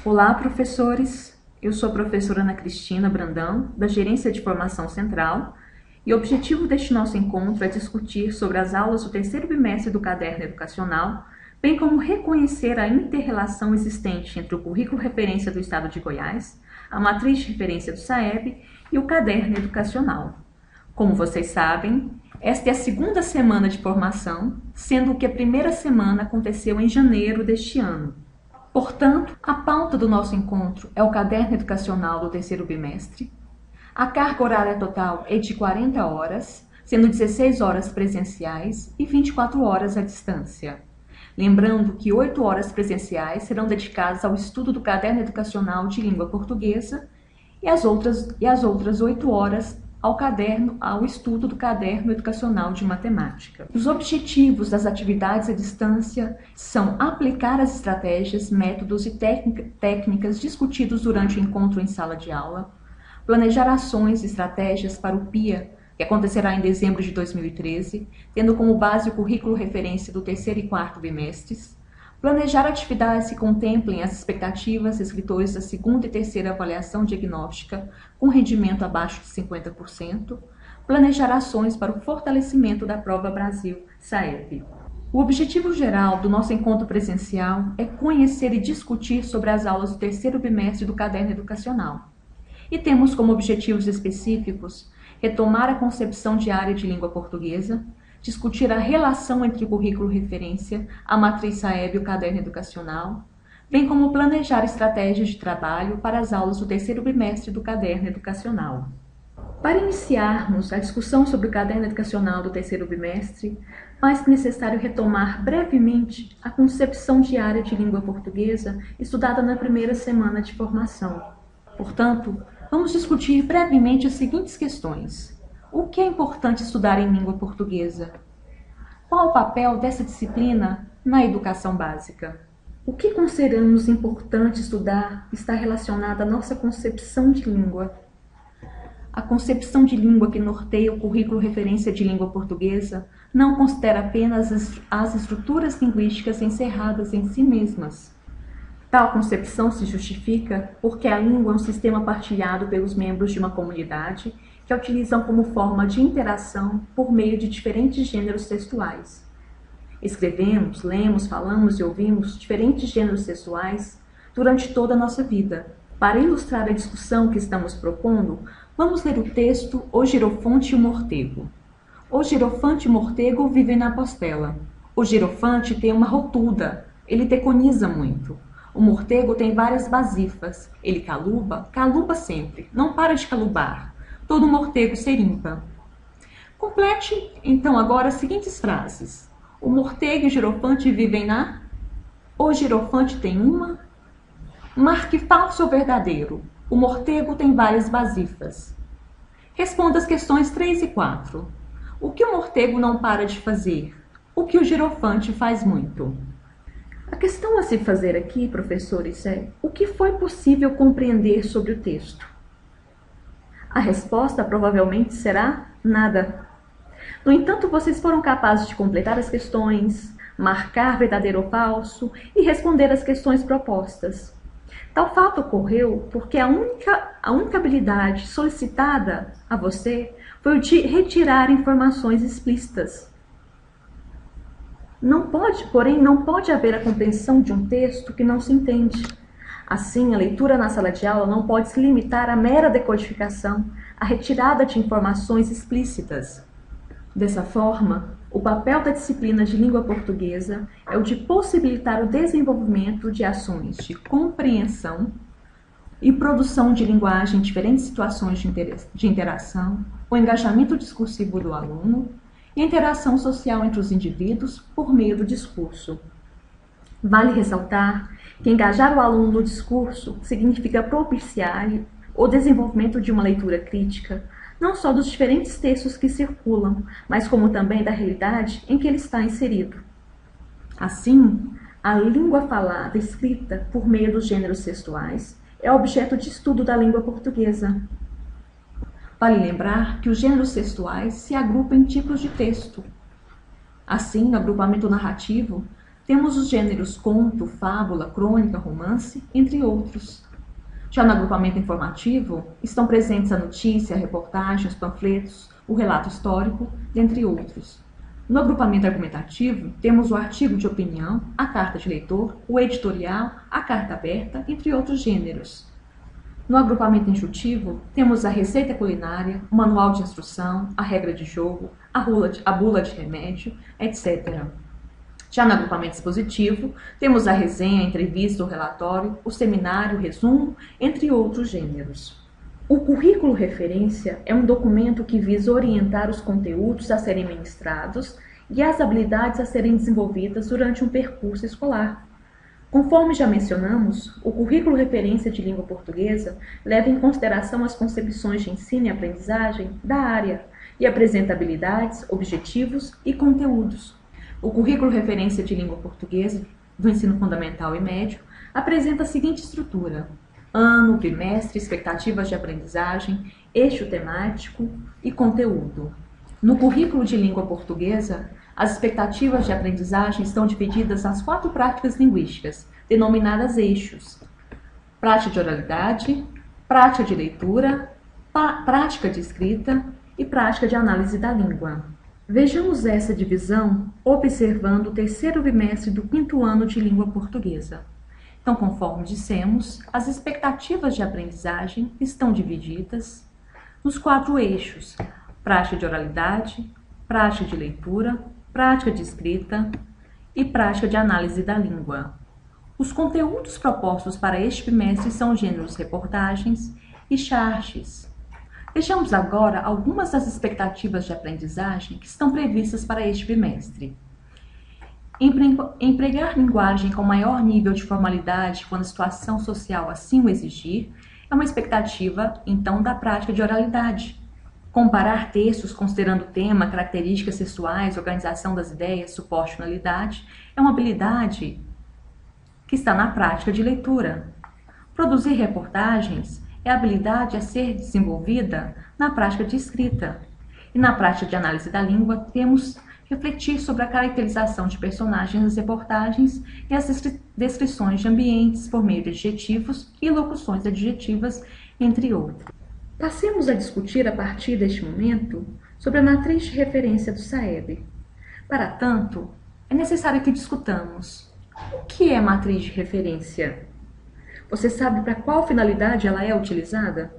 Olá, professores! Eu sou a professora Ana Cristina Brandão, da Gerência de Formação Central, e o objetivo deste nosso encontro é discutir sobre as aulas do terceiro bimestre do Caderno Educacional, bem como reconhecer a inter-relação existente entre o Currículo Referência do Estado de Goiás, a Matriz de Referência do SAEB e o Caderno Educacional. Como vocês sabem, esta é a segunda semana de formação, sendo que a primeira semana aconteceu em janeiro deste ano. Portanto, a pauta do nosso encontro é o Caderno Educacional do terceiro bimestre. A carga horária total é de 40 horas, sendo 16 horas presenciais e 24 horas à distância. Lembrando que 8 horas presenciais serão dedicadas ao estudo do Caderno Educacional de Língua Portuguesa e as outras 8 horas ao estudo do Caderno Educacional de Matemática. Os objetivos das atividades à distância são aplicar as estratégias, métodos e técnicas discutidos durante o encontro em sala de aula, planejar ações e estratégias para o PIA, que acontecerá em dezembro de 2013, tendo como base o currículo referência do terceiro e quarto bimestres, planejar atividades que contemplem as expectativas dos escritores da segunda e terceira avaliação diagnóstica com rendimento abaixo de 50%, planejar ações para o fortalecimento da Prova Brasil SAEB. O objetivo geral do nosso encontro presencial é conhecer e discutir sobre as aulas do terceiro bimestre do Caderno Educacional. E temos como objetivos específicos retomar a concepção de área de língua portuguesa, discutir a relação entre o currículo referência, a matriz SAEB e o caderno educacional, bem como planejar estratégias de trabalho para as aulas do terceiro bimestre do caderno educacional. Para iniciarmos a discussão sobre o caderno educacional do terceiro bimestre, faz-se necessário retomar brevemente a concepção de área de língua portuguesa estudada na primeira semana de formação. Portanto, vamos discutir brevemente as seguintes questões. O que é importante estudar em língua portuguesa? Qual o papel dessa disciplina na educação básica? O que consideramos importante estudar está relacionado à nossa concepção de língua. A concepção de língua que norteia o currículo referência de língua portuguesa não considera apenas as estruturas linguísticas encerradas em si mesmas. Tal concepção se justifica porque a língua é um sistema partilhado pelos membros de uma comunidade que a utilizam como forma de interação por meio de diferentes gêneros textuais. Escrevemos, lemos, falamos e ouvimos diferentes gêneros textuais durante toda a nossa vida. Para ilustrar a discussão que estamos propondo, vamos ler o texto O Girofante e o Mortego. O girofante e o mortego vivem na apostela. O girofante tem uma rotuda, ele teconiza muito. O mortego tem várias basifas, ele caluba sempre, não para de calubar. Todo mortego serimpa. Complete, então, agora as seguintes frases. O mortego e o girofante vivem na... O girofante tem uma... Marque falso ou verdadeiro. O mortego tem várias basifas. Responda as questões 3 e 4. O que o mortego não para de fazer? O que o girofante faz muito? A questão a se fazer aqui, professores, é o que foi possível compreender sobre o texto? A resposta provavelmente será nada. No entanto, vocês foram capazes de completar as questões, marcar verdadeiro ou falso e responder as questões propostas. Tal fato ocorreu porque a única habilidade solicitada a você foi o de retirar informações explícitas. Porém, não pode haver a compreensão de um texto que não se entende. Assim, a leitura na sala de aula não pode se limitar à mera decodificação, à retirada de informações explícitas. Dessa forma, o papel da disciplina de língua portuguesa é o de possibilitar o desenvolvimento de ações de compreensão e produção de linguagem em diferentes situações de interação, o engajamento discursivo do aluno e a interação social entre os indivíduos por meio do discurso. Vale ressaltar que engajar o aluno no discurso significa propiciar o desenvolvimento de uma leitura crítica, não só dos diferentes textos que circulam, mas como também da realidade em que ele está inserido. Assim, a língua falada e escrita por meio dos gêneros textuais é objeto de estudo da língua portuguesa. Vale lembrar que os gêneros textuais se agrupam em tipos de texto. Assim, no agrupamento narrativo, temos os gêneros conto, fábula, crônica, romance, entre outros. Já no agrupamento informativo, estão presentes a notícia, a reportagem, os panfletos, o relato histórico, dentre outros. No agrupamento argumentativo, temos o artigo de opinião, a carta de leitor, o editorial, a carta aberta, entre outros gêneros. No agrupamento injuntivo, temos a receita culinária, o manual de instrução, a regra de jogo, a bula de remédio, etc. Já no agrupamento expositivo, temos a resenha, a entrevista, o relatório, o seminário, o resumo, entre outros gêneros. O currículo referência é um documento que visa orientar os conteúdos a serem ministrados e as habilidades a serem desenvolvidas durante um percurso escolar. Conforme já mencionamos, o currículo referência de língua portuguesa leva em consideração as concepções de ensino e aprendizagem da área e apresenta habilidades, objetivos e conteúdos. O currículo referência de língua portuguesa do ensino fundamental e médio apresenta a seguinte estrutura: ano, trimestre, expectativas de aprendizagem, eixo temático e conteúdo. No currículo de língua portuguesa, as expectativas de aprendizagem estão divididas nas 4 práticas linguísticas, denominadas eixos: prática de oralidade, prática de leitura, prática de escrita e prática de análise da língua. Vejamos essa divisão observando o 3º bimestre do 5º ano de língua portuguesa. Então, conforme dissemos, as expectativas de aprendizagem estão divididas nos 4 eixos: prática de oralidade, prática de leitura, prática de escrita e prática de análise da língua. Os conteúdos propostos para este bimestre são gêneros reportagens e charges. Vejamos agora algumas das expectativas de aprendizagem que estão previstas para este bimestre. Empregar linguagem com maior nível de formalidade quando a situação social assim o exigir é uma expectativa, então, da prática de oralidade. Comparar textos considerando tema, características textuais, organização das ideias, suporte-finalidade é uma habilidade que está na prática de leitura. Produzir reportagens é a habilidade a ser desenvolvida na prática de escrita. E na prática de análise da língua, temos refletir sobre a caracterização de personagens nas reportagens e as descrições de ambientes por meio de adjetivos e locuções adjetivas, entre outros. Passemos a discutir a partir deste momento sobre a matriz de referência do SAEB. Para tanto, é necessário que discutamos o que é matriz de referência. Você sabe para qual finalidade ela é utilizada?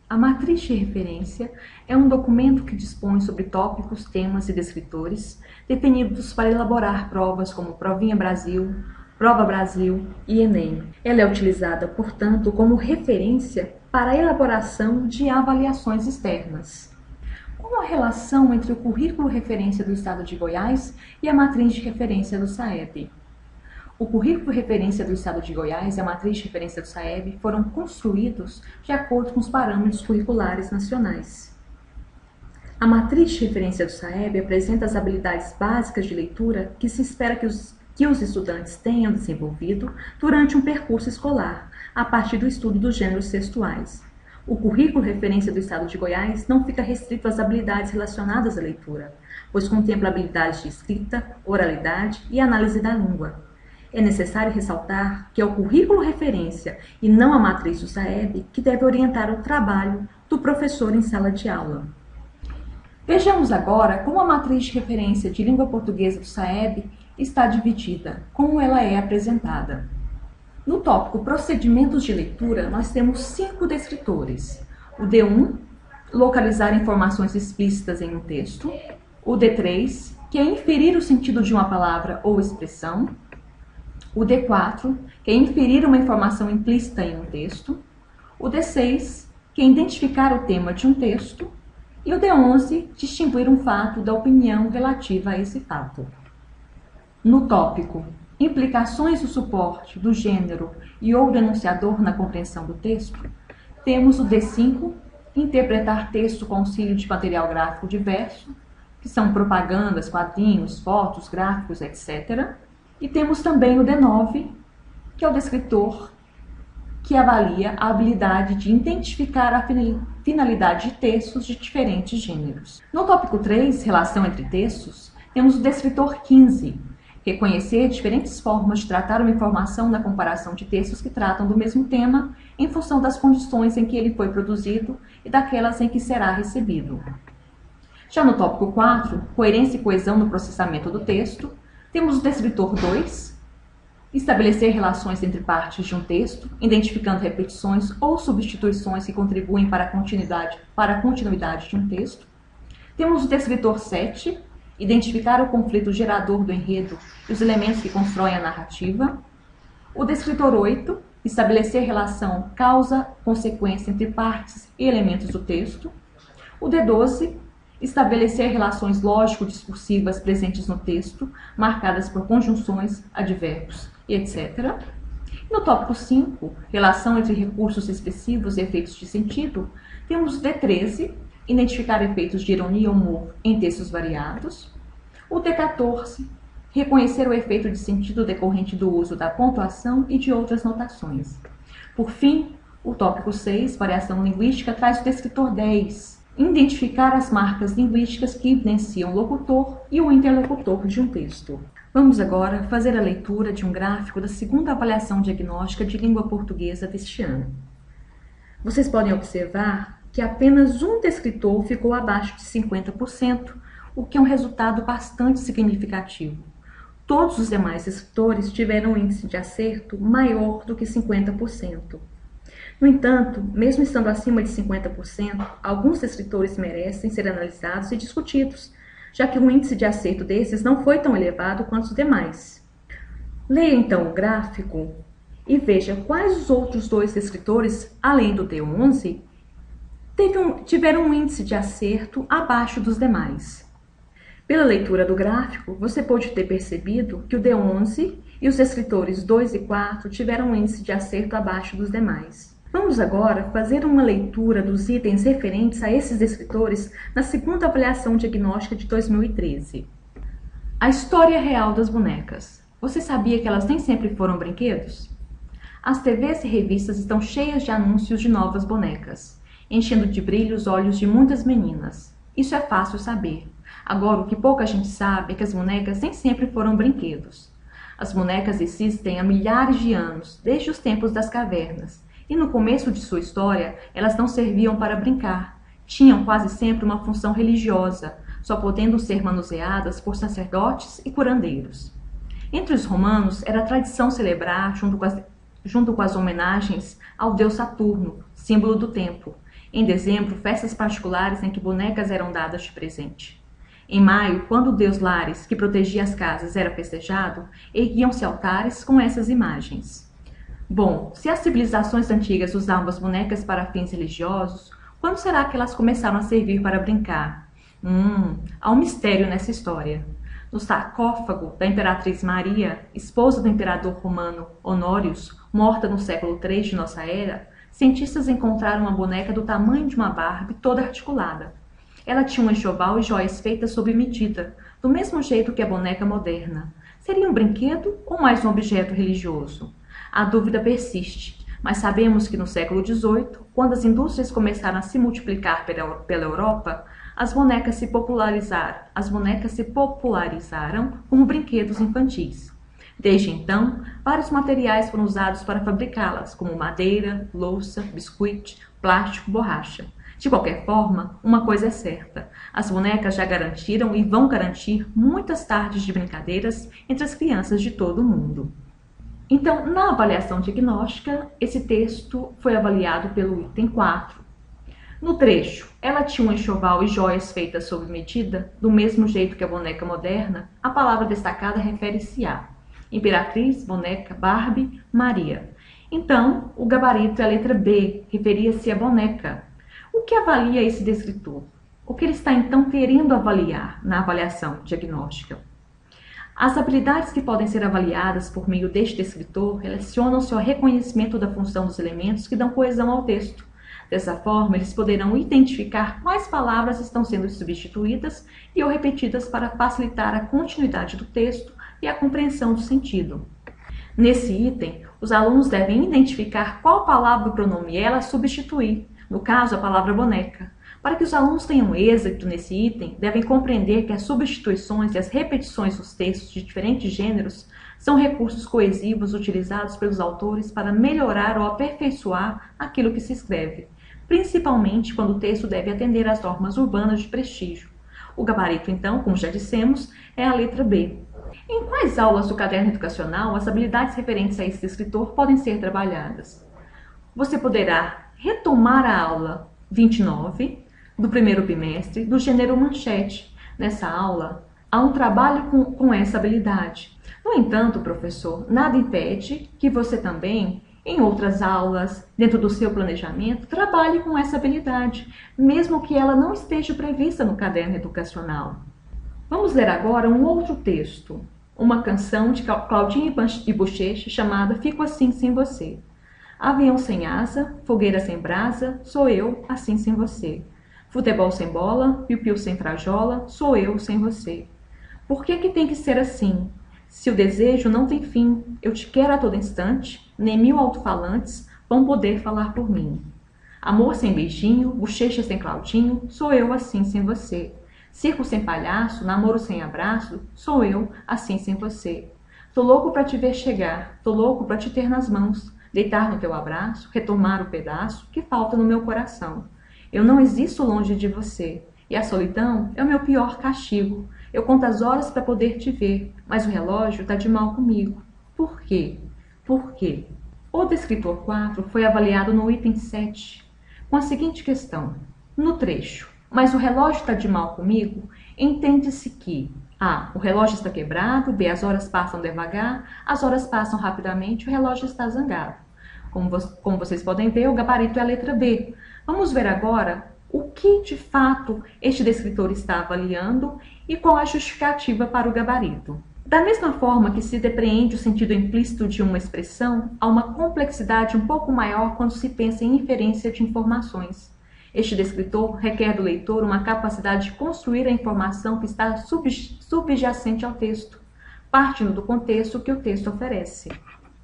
A matriz de referência é um documento que dispõe sobre tópicos, temas e descritores definidos para elaborar provas como Provinha Brasil, Prova Brasil e Enem. Ela é utilizada, portanto, como referência para a elaboração de avaliações externas. Qual a relação entre o currículo referência do Estado de Goiás e a matriz de referência do SAEB? O currículo referência do Estado de Goiás e a matriz de referência do SAEB foram construídos de acordo com os parâmetros curriculares nacionais. A matriz de referência do SAEB apresenta as habilidades básicas de leitura que se espera que os estudantes tenham desenvolvido durante um percurso escolar, a partir do estudo dos gêneros textuais. O currículo referência do Estado de Goiás não fica restrito às habilidades relacionadas à leitura, pois contempla habilidades de escrita, oralidade e análise da língua. É necessário ressaltar que é o currículo referência e não a matriz do SAEB que deve orientar o trabalho do professor em sala de aula. Vejamos agora como a matriz de referência de língua portuguesa do SAEB está dividida, como ela é apresentada. No tópico Procedimentos de Leitura, nós temos 5 descritores. O D1, localizar informações explícitas em um texto. O D3, que é inferir o sentido de uma palavra ou expressão. O D4, que é inferir uma informação implícita em um texto. O D6, que é identificar o tema de um texto. E o D11, distinguir um fato da opinião relativa a esse fato. No tópico Implicações do suporte, do gênero e ou do enunciador na compreensão do texto, temos o D5, interpretar texto com auxílio de material gráfico diverso, que são propagandas, quadrinhos, fotos, gráficos, etc. E temos também o D9, que é o descritor que avalia a habilidade de identificar a finalidade de textos de diferentes gêneros. No tópico 3, relação entre textos, temos o descritor 15, reconhecer diferentes formas de tratar uma informação na comparação de textos que tratam do mesmo tema em função das condições em que ele foi produzido e daquelas em que será recebido. Já no tópico 4, coerência e coesão no processamento do texto, temos o descritor 2, estabelecer relações entre partes de um texto, identificando repetições ou substituições que contribuem para a continuidade de um texto. Temos o descritor 7, identificar o conflito gerador do enredo e os elementos que constroem a narrativa. O descritor 8, estabelecer relação causa-consequência entre partes e elementos do texto. O D12, estabelecer relações lógico-discursivas presentes no texto, marcadas por conjunções, advérbios e etc. No tópico 5, relação entre recursos expressivos e efeitos de sentido, temos o D13, identificar efeitos de ironia e humor em textos variados. O D14, reconhecer o efeito de sentido decorrente do uso da pontuação e de outras notações. Por fim, o tópico 6, variação linguística, traz o descritor 10, identificar as marcas linguísticas que evidenciam o locutor e o interlocutor de um texto. Vamos agora fazer a leitura de um gráfico da segunda avaliação diagnóstica de língua portuguesa deste ano. Vocês podem observar que apenas um descritor ficou abaixo de 50%, o que é um resultado bastante significativo. Todos os demais descritores tiveram um índice de acerto maior do que 50%. No entanto, mesmo estando acima de 50%, alguns descritores merecem ser analisados e discutidos, já que o índice de acerto desses não foi tão elevado quanto os demais. Leia então o gráfico e veja quais os outros dois descritores, além do D11, tiveram um índice de acerto abaixo dos demais. Pela leitura do gráfico, você pode ter percebido que o D11 e os descritores 2 e 4 tiveram um índice de acerto abaixo dos demais. Vamos agora fazer uma leitura dos itens referentes a esses descritores na segunda avaliação diagnóstica de 2013. A história real das bonecas. Você sabia que elas nem sempre foram brinquedos? As TVs e revistas estão cheias de anúncios de novas bonecas, enchendo de brilho os olhos de muitas meninas. Isso é fácil saber. Agora, o que pouca gente sabe é que as bonecas nem sempre foram brinquedos. As bonecas existem há milhares de anos, desde os tempos das cavernas. E no começo de sua história, elas não serviam para brincar. Tinham quase sempre uma função religiosa, só podendo ser manuseadas por sacerdotes e curandeiros. Entre os romanos, era tradição celebrar, junto com as homenagens, ao deus Saturno, símbolo do tempo. Em dezembro, festas particulares em que bonecas eram dadas de presente. Em maio, quando o deus Lares, que protegia as casas, era festejado, erguiam-se altares com essas imagens. Bom, se as civilizações antigas usavam as bonecas para fins religiosos, quando será que elas começaram a servir para brincar? Há um mistério nessa história. No sarcófago da Imperatriz Maria, esposa do imperador romano Honorius, morta no século III de nossa era, cientistas encontraram uma boneca do tamanho de uma Barbie toda articulada. Ela tinha um enxoval e joias feitas sob medida, do mesmo jeito que a boneca moderna. Seria um brinquedo ou mais um objeto religioso? A dúvida persiste, mas sabemos que no século XVIII, quando as indústrias começaram a se multiplicar pela Europa, as bonecas se popularizaram como brinquedos infantis. Desde então, vários materiais foram usados para fabricá-las, como madeira, louça, biscuit, plástico, borracha. De qualquer forma, uma coisa é certa: as bonecas já garantiram e vão garantir muitas tardes de brincadeiras entre as crianças de todo o mundo. Então, na avaliação diagnóstica, esse texto foi avaliado pelo item 4. No trecho, ela tinha um enxoval e joias feitas sob medida, do mesmo jeito que a boneca moderna, a palavra destacada refere-se a Imperatriz, boneca, Barbie, Maria. Então, o gabarito é a letra B, referia-se à boneca. O que avalia esse descritor? O que ele está então querendo avaliar na avaliação diagnóstica? As habilidades que podem ser avaliadas por meio deste descritor relacionam-se ao reconhecimento da função dos elementos que dão coesão ao texto. Dessa forma, eles poderão identificar quais palavras estão sendo substituídas e ou repetidas para facilitar a continuidade do texto e a compreensão do sentido. Nesse item, os alunos devem identificar qual palavra ou pronome ela substituir, no caso a palavra boneca, Para que os alunos tenham êxito nesse item, devem compreender que as substituições e as repetições dos textos de diferentes gêneros são recursos coesivos utilizados pelos autores para melhorar ou aperfeiçoar aquilo que se escreve, principalmente quando o texto deve atender às normas urbanas de prestígio. O gabarito, então, como já dissemos, é a letra B. Em quais aulas do caderno educacional as habilidades referentes a esse escritor podem ser trabalhadas? Você poderá retomar a aula 29 do primeiro bimestre do gênero manchete. Nessa aula, há um trabalho com essa habilidade. No entanto, professor, nada impede que você também, em outras aulas, dentro do seu planejamento, trabalhe com essa habilidade, mesmo que ela não esteja prevista no caderno educacional. Vamos ler agora um outro texto, uma canção de Claudinho e Bochecha chamada Fico Assim Sem Você. Avião sem asa, fogueira sem brasa, sou eu assim sem você. Futebol sem bola, piu-piu sem frajola, sou eu sem você. Por que tem que ser assim? Se o desejo não tem fim, eu te quero a todo instante, nem 1000 alto-falantes vão poder falar por mim. Amor sem beijinho, bochecha sem Claudinho, sou eu assim sem você. Circo sem palhaço, namoro sem abraço, sou eu assim sem você. Tô louco pra te ver chegar, tô louco pra te ter nas mãos, deitar no teu abraço, retomar o pedaço que falta no meu coração. Eu não existo longe de você, e a solidão é o meu pior castigo. Eu conto as horas para poder te ver, mas o relógio está de mal comigo. Por quê? Por quê? O descritor 4 foi avaliado no item 7, com a seguinte questão. No trecho, mas o relógio está de mal comigo, entende-se que A. O relógio está quebrado, B. As horas passam devagar, as horas passam rapidamente, o relógio está zangado. Como vocês podem ver, o gabarito é a letra B. Vamos ver agora o que de fato este descritor está avaliando e qual a justificativa para o gabarito. Da mesma forma que se depreende o sentido implícito de uma expressão, há uma complexidade um pouco maior quando se pensa em inferência de informações. Este descritor requer do leitor uma capacidade de construir a informação que está subjacente ao texto, partindo do contexto que o texto oferece.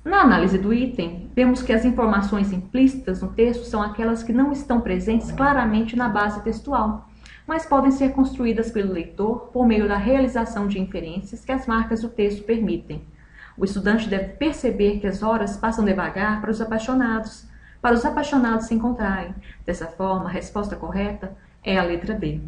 Na análise do item, vemos que as informações implícitas no texto são aquelas que não estão presentes claramente na base textual, mas podem ser construídas pelo leitor por meio da realização de inferências que as marcas do texto permitem. O estudante deve perceber que as horas passam devagar para os apaixonados se encontrarem. Dessa forma, a resposta correta é a letra B.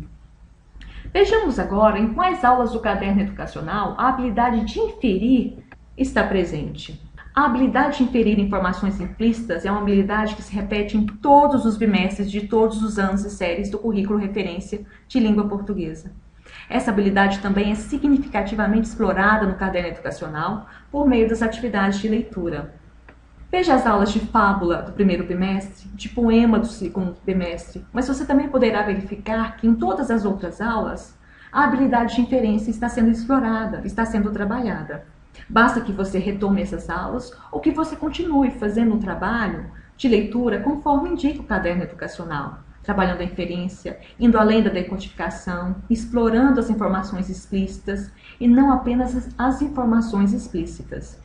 Vejamos agora em quais aulas do caderno educacional a habilidade de inferir está presente. A habilidade de inferir informações implícitas é uma habilidade que se repete em todos os bimestres de todos os anos e séries do currículo referência de língua portuguesa. Essa habilidade também é significativamente explorada no caderno educacional por meio das atividades de leitura. Veja as aulas de fábula do primeiro bimestre, de poema do segundo bimestre, mas você também poderá verificar que em todas as outras aulas a habilidade de inferência está sendo explorada, está sendo trabalhada. Basta que você retome essas aulas ou que você continue fazendo um trabalho de leitura conforme indica o caderno educacional, trabalhando a inferência, indo além da decodificação, explorando as informações explícitas e não apenas as informações explícitas.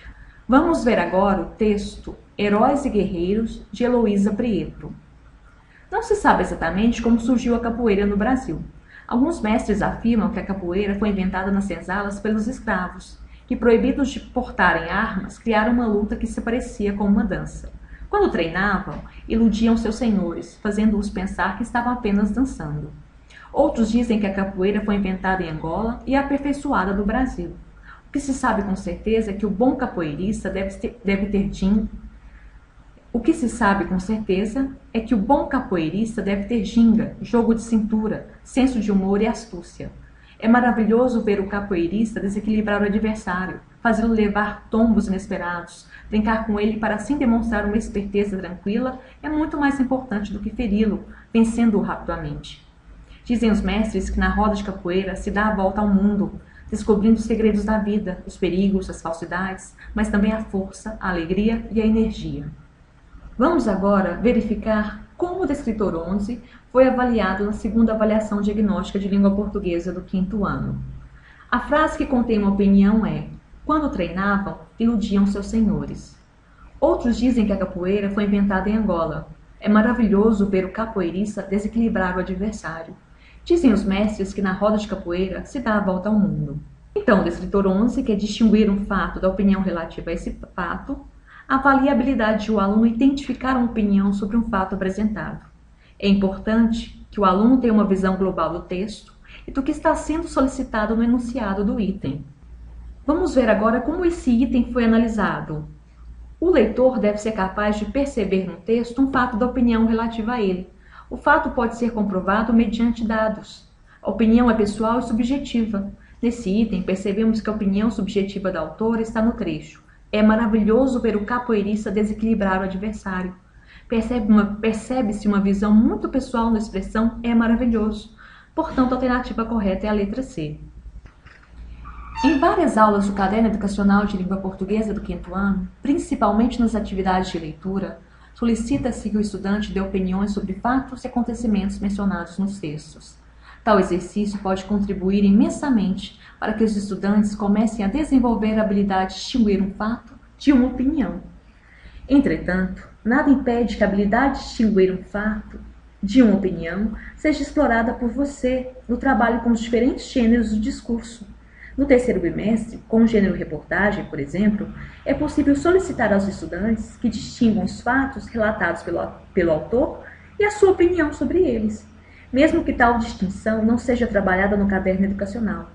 Vamos ver agora o texto Heróis e Guerreiros, de Heloísa Prieto. Não se sabe exatamente como surgiu a capoeira no Brasil. Alguns mestres afirmam que a capoeira foi inventada nas senzalas pelos escravos, que, proibidos de portarem armas, criaram uma luta que se parecia com uma dança. Quando treinavam, iludiam seus senhores, fazendo-os pensar que estavam apenas dançando. Outros dizem que a capoeira foi inventada em Angola e aperfeiçoada no Brasil. O que se sabe com certeza é que o bom capoeirista deve ter ginga, jogo de cintura, senso de humor e astúcia. É maravilhoso ver o capoeirista desequilibrar o adversário, fazê-lo levar tombos inesperados. Brincar com ele para assim demonstrar uma esperteza tranquila é muito mais importante do que feri-lo, vencendo-o rapidamente. Dizem os mestres que na roda de capoeira se dá a volta ao mundo, descobrindo os segredos da vida, os perigos, as falsidades, mas também a força, a alegria e a energia. Vamos agora verificar como o descritor 11 foi avaliado na segunda avaliação diagnóstica de língua portuguesa do 5º ano. A frase que contém uma opinião é: quando treinavam, iludiam seus senhores. Outros dizem que a capoeira foi inventada em Angola. É maravilhoso ver o capoeirista desequilibrar o adversário. Dizem os mestres que na roda de capoeira se dá a volta ao mundo. Então, o descritor 11 quer distinguir um fato da opinião relativa a esse fato, avalia a habilidade de o aluno identificar uma opinião sobre um fato apresentado. É importante que o aluno tenha uma visão global do texto e do que está sendo solicitado no enunciado do item. Vamos ver agora como esse item foi analisado. O leitor deve ser capaz de perceber no texto um fato da opinião relativa a ele. O fato pode ser comprovado mediante dados. A opinião é pessoal e subjetiva. Nesse item, percebemos que a opinião subjetiva da autora está no trecho. É maravilhoso ver o capoeirista desequilibrar o adversário. Percebe-se uma visão muito pessoal na expressão é maravilhoso. Portanto, a alternativa correta é a letra C. Em várias aulas do Caderno Educacional de Língua Portuguesa do 5º ano, principalmente nas atividades de leitura, solicita-se que o estudante dê opiniões sobre fatos e acontecimentos mencionados nos textos. Tal exercício pode contribuir imensamente para que os estudantes comecem a desenvolver a habilidade de distinguir um fato de uma opinião. Entretanto, nada impede que a habilidade de distinguir um fato de uma opinião seja explorada por você no trabalho com os diferentes gêneros do discurso. No 3º bimestre, com o gênero reportagem, por exemplo, é possível solicitar aos estudantes que distingam os fatos relatados pelo autor e a sua opinião sobre eles, mesmo que tal distinção não seja trabalhada no caderno educacional.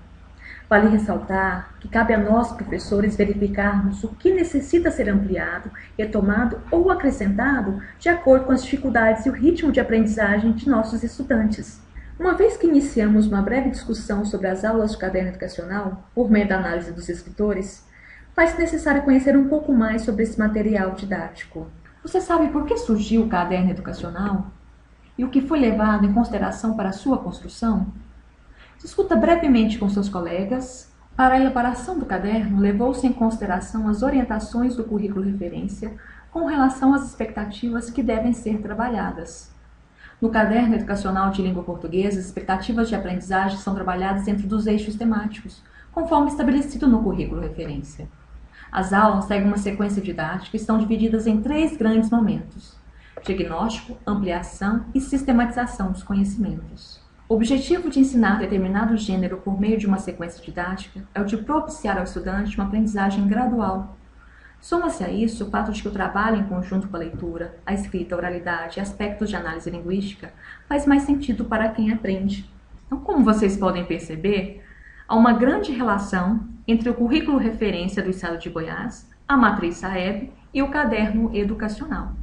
Vale ressaltar que cabe a nós, professores, verificarmos o que necessita ser ampliado, retomado ou acrescentado de acordo com as dificuldades e o ritmo de aprendizagem de nossos estudantes. Uma vez que iniciamos uma breve discussão sobre as aulas do caderno educacional, por meio da análise dos escritores, faz-se necessário conhecer um pouco mais sobre esse material didático. Você sabe por que surgiu o caderno educacional? E o que foi levado em consideração para a sua construção? Discuta brevemente com seus colegas. Para a elaboração do caderno, levou-se em consideração as orientações do currículo referência com relação às expectativas que devem ser trabalhadas. No Caderno Educacional de Língua Portuguesa, as expectativas de aprendizagem são trabalhadas dentro dos eixos temáticos, conforme estabelecido no currículo referência. As aulas seguem uma sequência didática e estão divididas em 3 grandes momentos: diagnóstico, ampliação e sistematização dos conhecimentos. O objetivo de ensinar determinado gênero por meio de uma sequência didática é o de propiciar ao estudante uma aprendizagem gradual. Soma-se a isso o fato de que o trabalho em conjunto com a leitura, a escrita, a oralidade e aspectos de análise linguística faz mais sentido para quem aprende. Então, como vocês podem perceber, há uma grande relação entre o currículo referência do Estado de Goiás, a matriz SAEB e o caderno educacional.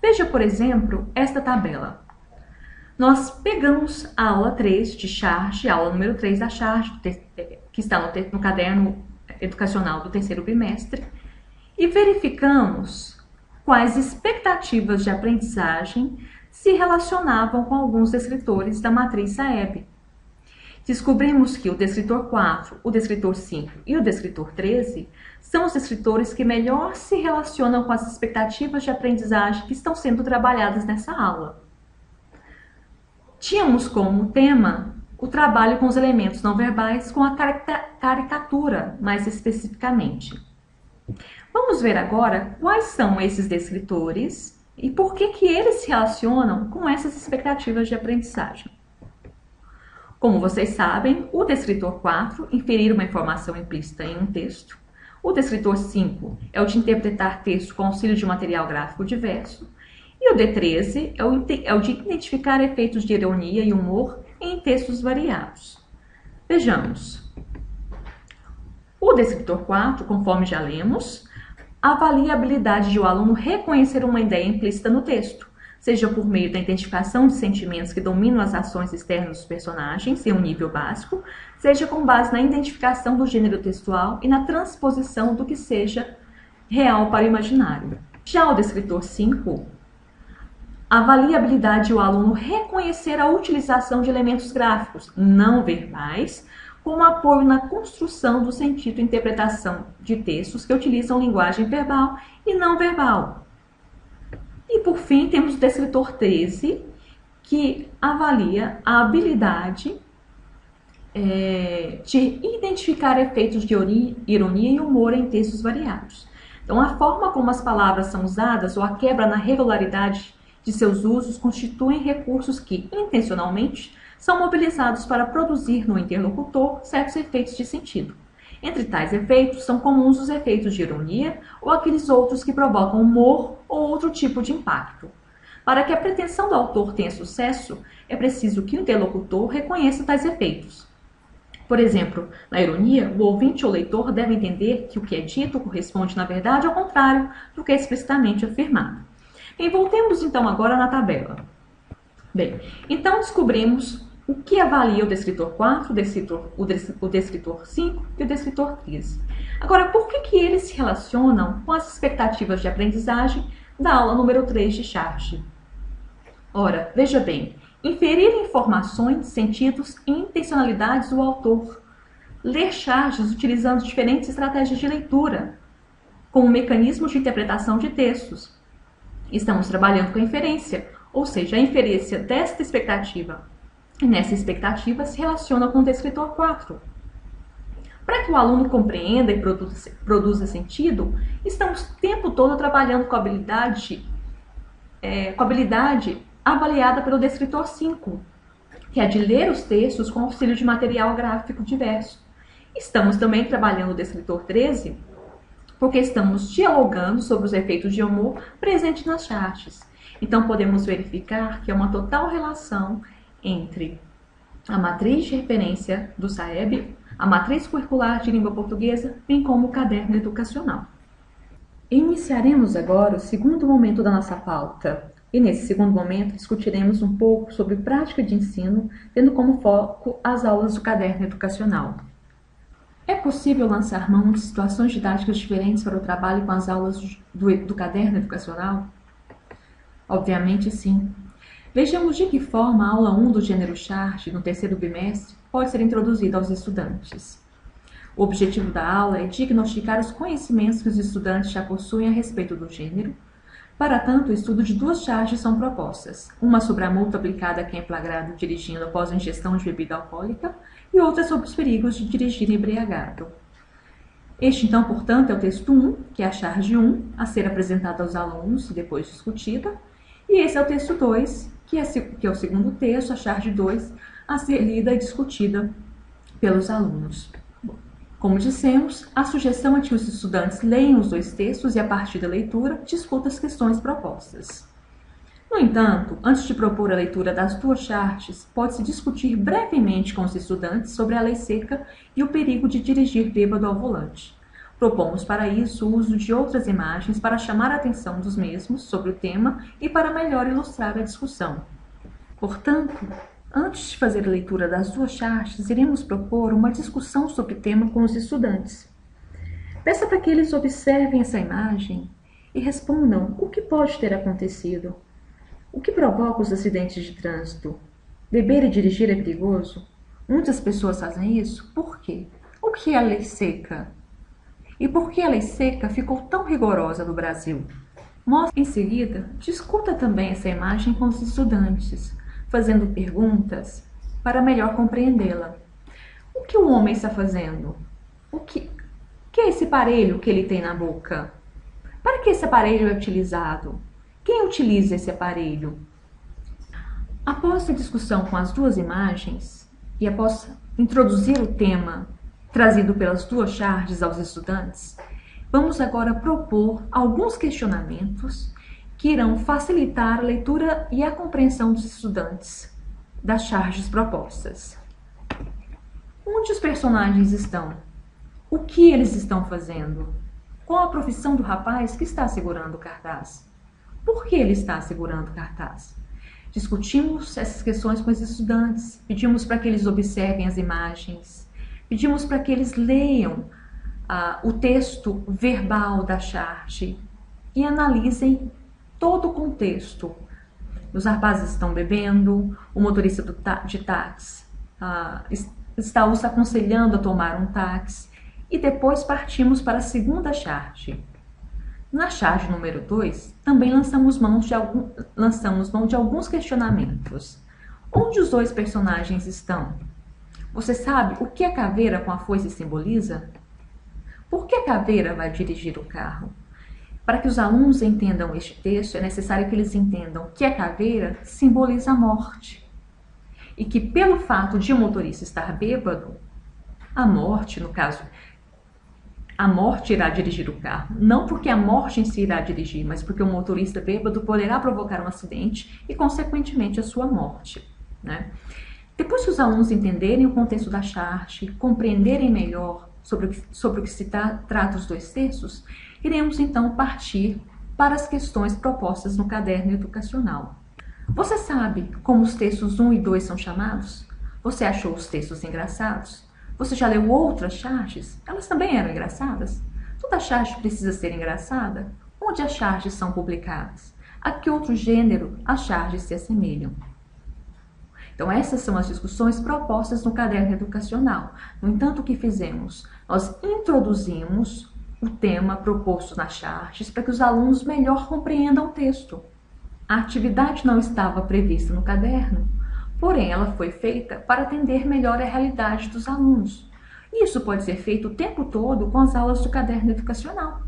Veja, por exemplo, esta tabela. Nós pegamos a aula 3 de charge, a aula número 3 da charge, que está no caderno educacional do 3º bimestre, e verificamos quais expectativas de aprendizagem se relacionavam com alguns descritores da matriz SAEB. Descobrimos que o descritor 4, o descritor 5 e o descritor 13 são os descritores que melhor se relacionam com as expectativas de aprendizagem que estão sendo trabalhadas nessa aula. Tínhamos como tema o trabalho com os elementos não verbais com a caricatura, mais especificamente. Vamos ver agora quais são esses descritores e por que eles se relacionam com essas expectativas de aprendizagem. Como vocês sabem, o descritor 4, inferir uma informação implícita em um texto. O descritor 5 é o de interpretar texto com auxílio de material gráfico diverso. E o D13 é o de identificar efeitos de ironia e humor em textos variados. Vejamos. O descritor 4, conforme já lemos, avalia a habilidade de o aluno reconhecer uma ideia implícita no texto, seja por meio da identificação de sentimentos que dominam as ações externas dos personagens em um nível básico, seja com base na identificação do gênero textual e na transposição do que seja real para o imaginário. Já o descritor 5 avalia a habilidade de o aluno reconhecer a utilização de elementos gráficos não verbais como apoio na construção do sentido e interpretação de textos que utilizam linguagem verbal e não verbal. E, por fim, temos o descritor 13, que avalia a habilidade de identificar efeitos de ironia e humor em textos variados. Então, a forma como as palavras são usadas ou a quebra na regularidade de seus usos constituem recursos que, intencionalmente, são mobilizados para produzir no interlocutor certos efeitos de sentido. Entre tais efeitos, são comuns os efeitos de ironia ou aqueles outros que provocam humor ou outro tipo de impacto. Para que a pretensão do autor tenha sucesso, é preciso que o interlocutor reconheça tais efeitos. Por exemplo, na ironia, o ouvinte ou leitor deve entender que o que é dito corresponde, na verdade, ao contrário do que é explicitamente afirmado. Bem, voltemos então agora na tabela. Bem, então descobrimos o que avalia o descritor 4, o descritor 5 e o descritor 13. Agora, por que eles se relacionam com as expectativas de aprendizagem da aula número 3 de Charge? Ora, veja bem, inferir informações, sentidos e intencionalidades do autor. Ler charges utilizando diferentes estratégias de leitura, como mecanismos de interpretação de textos. Estamos trabalhando com a inferência, ou seja, a inferência desta expectativa e nessa expectativa se relaciona com o descritor 4. Para que o aluno compreenda e produza sentido, estamos o tempo todo trabalhando com a habilidade avaliada pelo descritor 5, que é de ler os textos com auxílio de material gráfico diverso. Estamos também trabalhando o descritor 13, porque estamos dialogando sobre os efeitos de humor presentes nas charges. Então, podemos verificar que há uma total relação entre a matriz de referência do SAEB, a matriz curricular de língua portuguesa, bem como o caderno educacional. Iniciaremos agora o segundo momento da nossa pauta. E nesse segundo momento discutiremos um pouco sobre prática de ensino, tendo como foco as aulas do caderno educacional. É possível lançar mão de situações didáticas diferentes para o trabalho com as aulas do caderno educacional? Obviamente sim. Vejamos de que forma a aula 1 do gênero Charge, no terceiro bimestre, pode ser introduzida aos estudantes. O objetivo da aula é diagnosticar os conhecimentos que os estudantes já possuem a respeito do gênero. Para tanto, o estudo de duas charges são propostas, uma sobre a multa aplicada a quem é flagrado dirigindo após a ingestão de bebida alcoólica e outra sobre os perigos de dirigir embriagado. Este, então, portanto, é o texto 1, que é a charge 1, a ser apresentada aos alunos e depois discutida, e esse é o texto 2, que é o segundo texto, a charge 2, a ser lida e discutida pelos alunos. Como dissemos, a sugestão é que os estudantes leiam os dois textos e, a partir da leitura, discutam as questões propostas. No entanto, antes de propor a leitura das duas charges, pode-se discutir brevemente com os estudantes sobre a lei seca e o perigo de dirigir bêbado ao volante. Propomos para isso o uso de outras imagens para chamar a atenção dos mesmos sobre o tema e para melhor ilustrar a discussão. Portanto, antes de fazer a leitura das duas charges, iremos propor uma discussão sobre o tema com os estudantes. Peça para que eles observem essa imagem e respondam o que pode ter acontecido. O que provoca os acidentes de trânsito? Beber e dirigir é perigoso? Muitas pessoas fazem isso. Por quê? O que é a lei seca? E por que a lei seca ficou tão rigorosa no Brasil? Mostre em seguida, discuta também essa imagem com os estudantes, fazendo perguntas para melhor compreendê-la. O que o homem está fazendo? O que é esse aparelho que ele tem na boca? Para que esse aparelho é utilizado? Quem utiliza esse aparelho? Após a discussão com as duas imagens e após introduzir o tema trazido pelas duas charges aos estudantes, vamos agora propor alguns questionamentos que irão facilitar a leitura e a compreensão dos estudantes das charges propostas. Onde os personagens estão? O que eles estão fazendo? Qual a profissão do rapaz que está segurando o cartaz? Por que ele está segurando o cartaz? Discutimos essas questões com os estudantes, pedimos para que eles observem as imagens, pedimos para que eles leiam o texto verbal da charge e analisem todo o contexto. Os rapazes estão bebendo, o motorista de táxi está os aconselhando a tomar um táxi e depois partimos para a segunda charge. Na charge número 2, também lançamos mão de alguns questionamentos. Onde os dois personagens estão? Você sabe o que a caveira com a foice simboliza? Por que a caveira vai dirigir o carro? Para que os alunos entendam este texto, é necessário que eles entendam que a caveira simboliza a morte e que, pelo fato de o motorista estar bêbado, a morte, no caso, a morte irá dirigir o carro. Não porque a morte em si irá dirigir, mas porque o motorista bêbado poderá provocar um acidente e, consequentemente, a sua morte, né? Depois que os alunos entenderem o contexto da charge, compreenderem melhor sobre o que se trata os dois textos, iremos então partir para as questões propostas no caderno educacional. Você sabe como os textos 1 e 2 são chamados? Você achou os textos engraçados? Você já leu outras charges? Elas também eram engraçadas? Toda charge precisa ser engraçada? Onde as charges são publicadas? A que outro gênero as charges se assemelham? Então, essas são as discussões propostas no caderno educacional. No entanto, o que fizemos? Nós introduzimos o tema proposto nas charges para que os alunos melhor compreendam o texto. A atividade não estava prevista no caderno, porém ela foi feita para atender melhor a realidade dos alunos. Isso pode ser feito o tempo todo com as aulas do caderno educacional.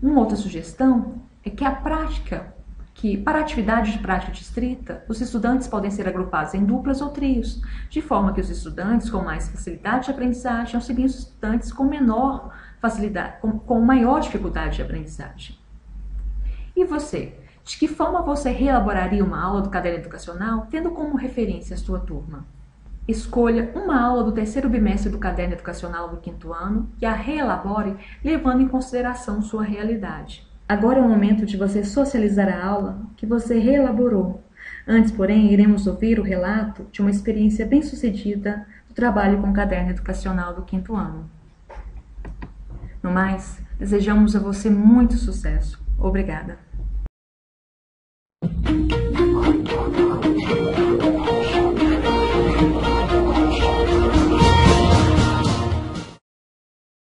Uma outra sugestão é que para a atividade de prática distrita, os estudantes podem ser agrupados em duplas ou trios, de forma que os estudantes com mais facilidade de aprendizagem auxiliem os estudantes com menor facilidade, com maior dificuldade de aprendizagem. E você? De que forma você reelaboraria uma aula do caderno educacional, tendo como referência a sua turma? Escolha uma aula do terceiro bimestre do caderno educacional do 5º ano e a reelabore, levando em consideração sua realidade. Agora é o momento de você socializar a aula que você reelaborou. Antes, porém, iremos ouvir o relato de uma experiência bem-sucedida do trabalho com o caderno educacional do 5º ano. No mais, desejamos a você muito sucesso. Obrigada.